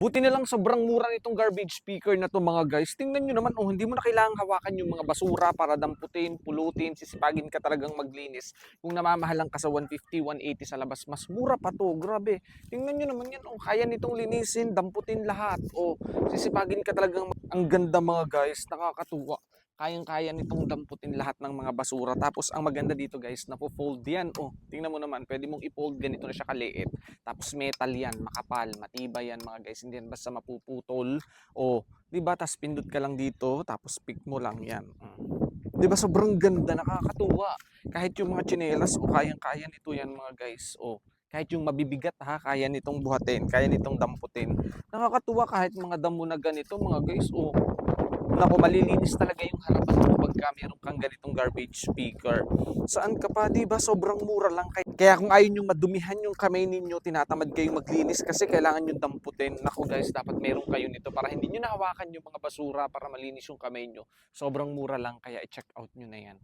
Buti na lang sobrang mura nitong garbage speaker na 'to mga guys. Tingnan niyo naman, oh, hindi mo na kailangang hawakan yung mga basura para damputin, pulutin, sisipagin ka talagang maglinis. Kung namamahalan ka sa 150, 180 sa labas, mas mura pa 'to, grabe. Tingnan niyo naman 'yan, oh, kaya nitong linisin, damputin lahat, oh, sisipagin ka talagang ang ganda mga guys, nakakatuwa. Kayang-kaya nitong damputin lahat ng mga basura. Tapos ang maganda dito guys, napo-fold 'yan, oh. Tingnan mo naman, pwede mong i-fold, ganito na siya kaliit. Tapos metal yan, makapal, matibay yan mga guys, hindi yan basta mapuputol. O, di ba? Tapos pindot ka lang dito, tapos pick mo lang yan. Di ba? Sobrang ganda, nakakatuwa. Kahit yung mga tsinelas, o kayang-kaya nito yan mga guys. O, kahit yung mabibigat ha, kaya nitong buhatin, kaya nitong damputin. Nakakatuwa kahit mga damo na ganito mga guys. O, naku, malilinis talaga yung harapan mo kapagka meron kang ganitong garbage speaker. Saan ka pa, 'di ba? Sobrang mura lang. Kaya kung ayaw niyong madumihan yung kamay ninyo, tinatamad kayong maglinis kasi kailangan niyong damputin. Naku guys, dapat meron kayo nito para hindi niyo nahawakan yung mga basura para malinis yung kamay niyo. Sobrang mura lang kaya i-check out niyo na 'yan.